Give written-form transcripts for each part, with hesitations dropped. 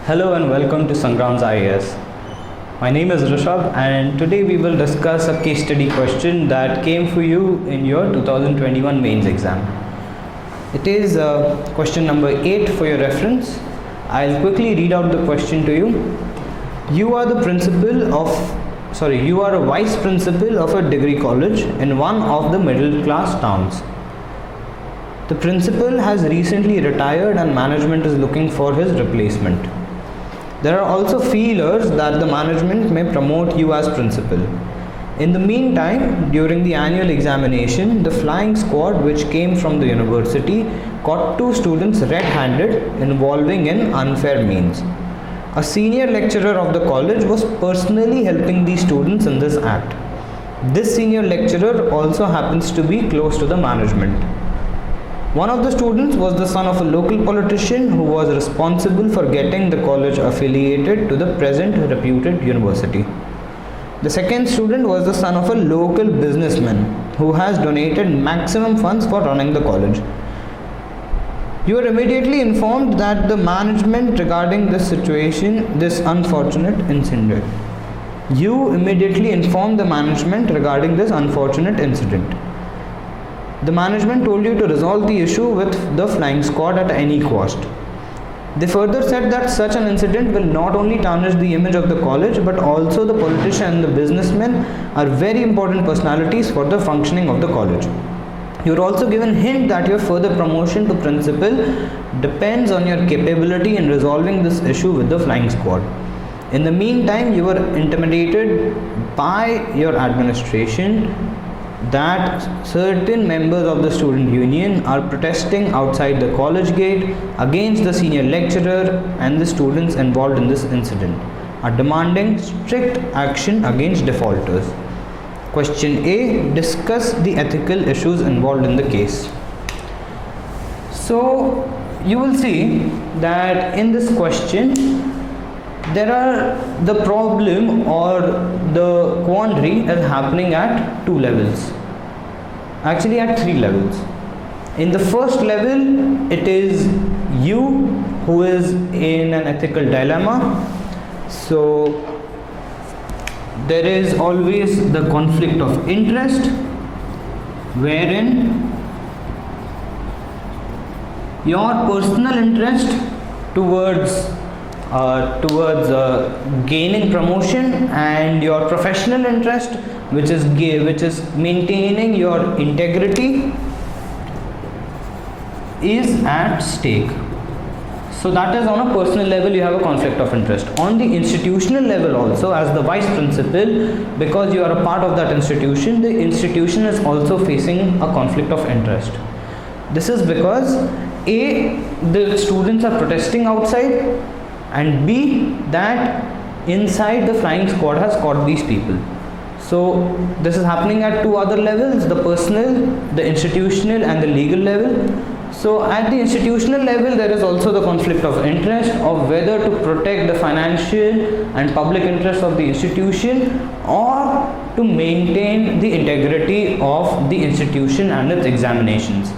Hello and welcome to Sangram's IAS. My name is Rishabh and today we will discuss a case study question that came for you in your 2021 mains exam. It is question number 8 for your reference. I'll quickly read out the question to you. You are a vice principal of a degree college in one of the middle class towns. The principal has recently retired and management is looking for his replacement. There are also feelers that the management may promote you as principal. In the meantime, during the annual examination, the flying squad which came from the university caught 2 students red-handed involving in unfair means. A senior lecturer of the college was personally helping these students in this act. This senior lecturer also happens to be close to the management. One of the students was the son of a local politician who was responsible for getting the college affiliated to the present reputed university. The second student was the son of a local businessman who has donated maximum funds for running the college. You are immediately informed that the management regarding this situation, this unfortunate incident. The management told you to resolve the issue with the flying squad at any cost. They further said that such an incident will not only tarnish the image of the college but also the politician and the businessmen are very important personalities for the functioning of the college. You are also given hint that your further promotion to principal depends on your capability in resolving this issue with the flying squad. In the meantime, you were intimidated by your administration that certain members of the student union are protesting outside the college gate against the senior lecturer and the students involved in this incident, are demanding strict action against defaulters. Question A. Discuss the ethical issues involved in the case. So you will see that in this question the problem or the quandary is happening at 2 levels. Actually at 3 levels. In the first level, it is you who is in an ethical dilemma. So there is always the conflict of interest wherein your personal interest towards gaining promotion and your professional interest which is maintaining your integrity is at stake. So that is on a personal level you have a conflict of interest. On the institutional level also, as the vice principal, because you are a part of that institution, the institution is also facing a conflict of interest. This is because A, the students are protesting outside, and B, that inside the flying squad has caught these people. So this is happening at 2 other levels, the personal, the institutional and the legal level. So at the institutional level there is also the conflict of interest of whether to protect the financial and public interest of the institution or to maintain the integrity of the institution and its examinations.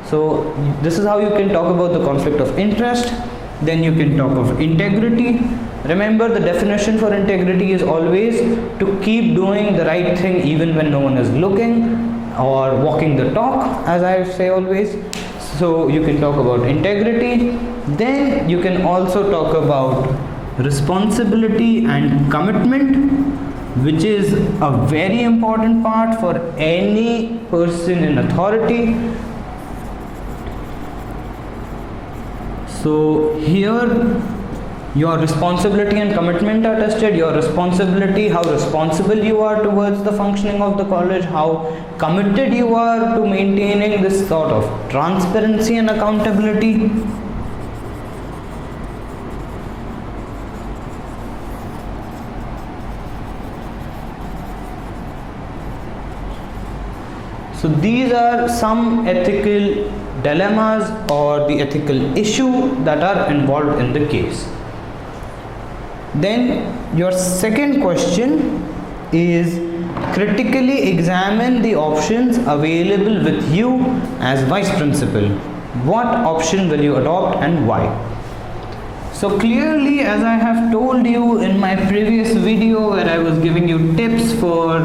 So this is how you can talk about the conflict of interest. Then you can talk of integrity. Remember, the definition for integrity is always to keep doing the right thing even when no one is looking, or walking the talk, as I say always. So you can talk about integrity. Then you can also talk about responsibility and commitment, which is a very important part for any person in authority. So here your responsibility and commitment are tested. Your responsibility, how responsible you are towards the functioning of the college, how committed you are to maintaining this sort of transparency and accountability. So these are some ethical dilemmas or the ethical issue that are involved in the case. Then your second question is critically examine the options available with you as vice principal. What option will you adopt and why? So clearly, as I have told you in my previous video where I was giving you tips for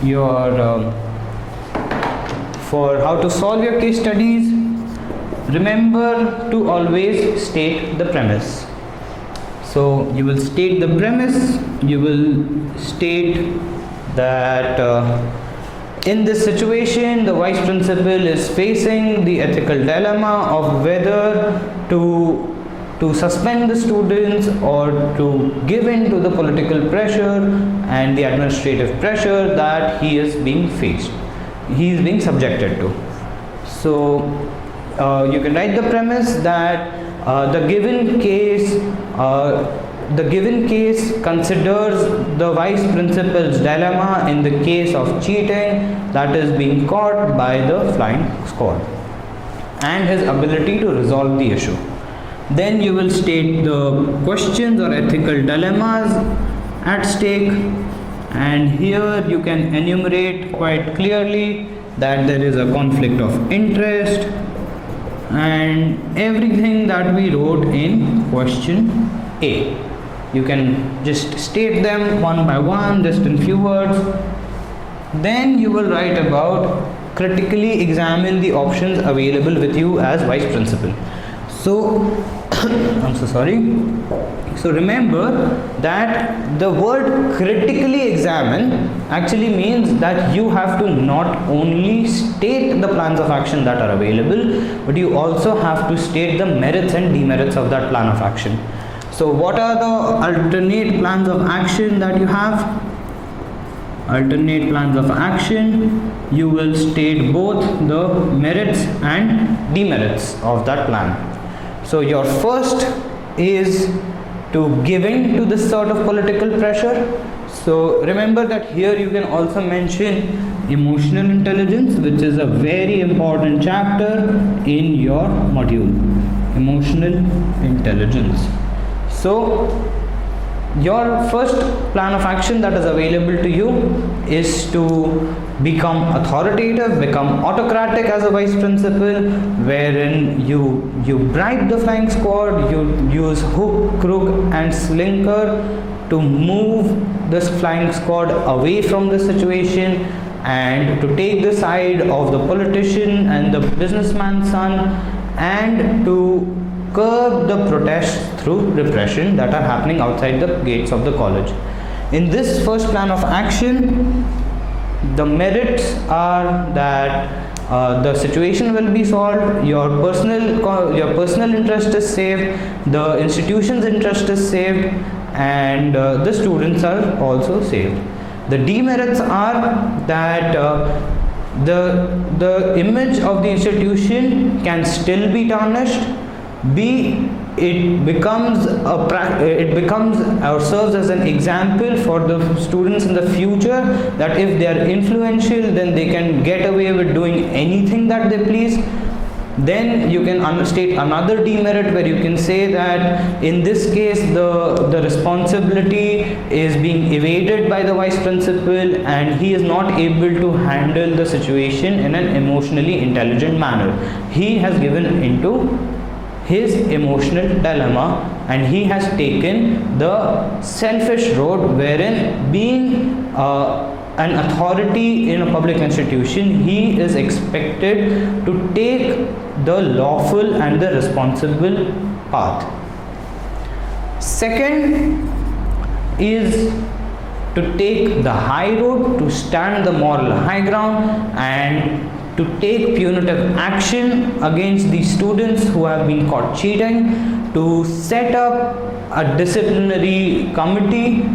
your for how to solve your case studies, remember to always state the premise. So you will state the premise, you will state that in this situation the vice principal is facing the ethical dilemma of whether to suspend the students or to give in to the political pressure and the administrative pressure that he is being subjected to. So you can write the premise that the given case considers the vice principal's dilemma in the case of cheating that is being caught by the flying squad and his ability to resolve the issue. Then you will state the questions or ethical dilemmas at stake, and here you can enumerate quite clearly that there is a conflict of interest and everything that we wrote in question A. You can just state them one by one, just in few words. Then you will write about critically examine the options available with you as vice principal. So I'm so sorry. So remember that the word critically examine actually means that you have to not only state the plans of action that are available, but you also have to state the merits and demerits of that plan of action. So what are the alternate plans of action that you have? Alternate plans of action, you will state both the merits and demerits of that plan. So your first is to give in to this sort of political pressure. So remember that here you can also mention emotional intelligence, which is a very important chapter in your module, emotional intelligence. So your first plan of action that is available to you is to become authoritative, become autocratic as a vice principal, wherein you bribe the flying squad, you use hook, crook and slinker to move this flying squad away from the situation and to take the side of the politician and the businessman's son and to curb the protests through repression that are happening outside the gates of the college. In this first plan of action, the merits are that the situation will be solved, your personal interest is saved, the institution's interest is saved, and the students are also saved. The demerits are that the image of the institution can still be tarnished. B, it becomes or serves as an example for the students in the future that if they are influential, then they can get away with doing anything that they please. Then you can state another demerit where you can say that in this case the responsibility is being evaded by the vice principal and he is not able to handle the situation in an emotionally intelligent manner. He has given into his emotional dilemma and he has taken the selfish road, wherein being an authority in a public institution, he is expected to take the lawful and the responsible path. Second is to take the high road, to stand the moral high ground and to take punitive action against the students who have been caught cheating, to set up a disciplinary committee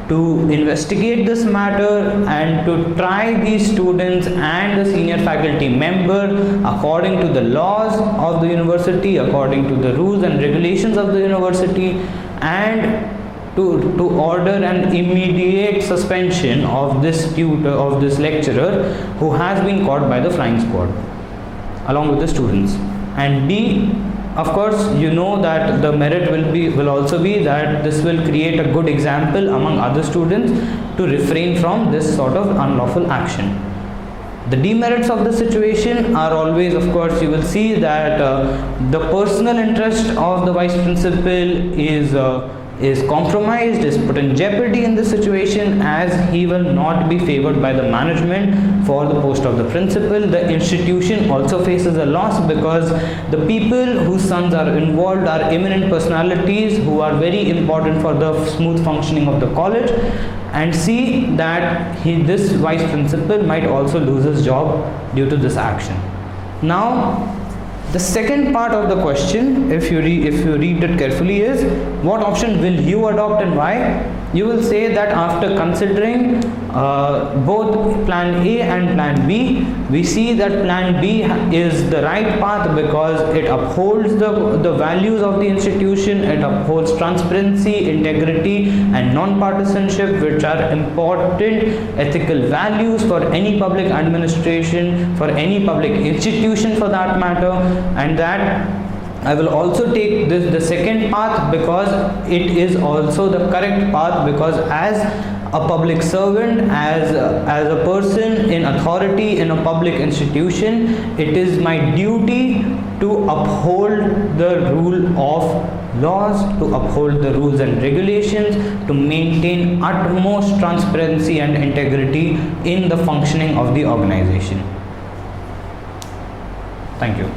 to investigate this matter and to try these students and the senior faculty member according to the laws of the university, according to the rules and regulations of the university, and to order an immediate suspension of this tutor, of this lecturer who has been caught by the flying squad along with the students. And B, of course, you know that the merit will also be that this will create a good example among other students to refrain from this sort of unlawful action. The demerits of the situation are always, of course, you will see that the personal interest of the vice principal is compromised, is put in jeopardy in this situation, as he will not be favored by the management for the post of the principal. The institution also faces a loss because the people whose sons are involved are eminent personalities who are very important for the smooth functioning of the college, and see that this vice principal might also lose his job due to this action. Now, the second part of the question, if you read it carefully, is what option will you adopt and why? You will say that after considering both plan A and plan B, we see that plan B is the right path because it upholds the values of the institution, it upholds transparency, integrity and non-partisanship, which are important ethical values for any public administration, for any public institution for that matter. And that I will also take the second path because it is also the correct path, because as a public servant, as a person in authority in a public institution, it is my duty to uphold the rule of laws, to uphold the rules and regulations, to maintain utmost transparency and integrity in the functioning of the organization. Thank you.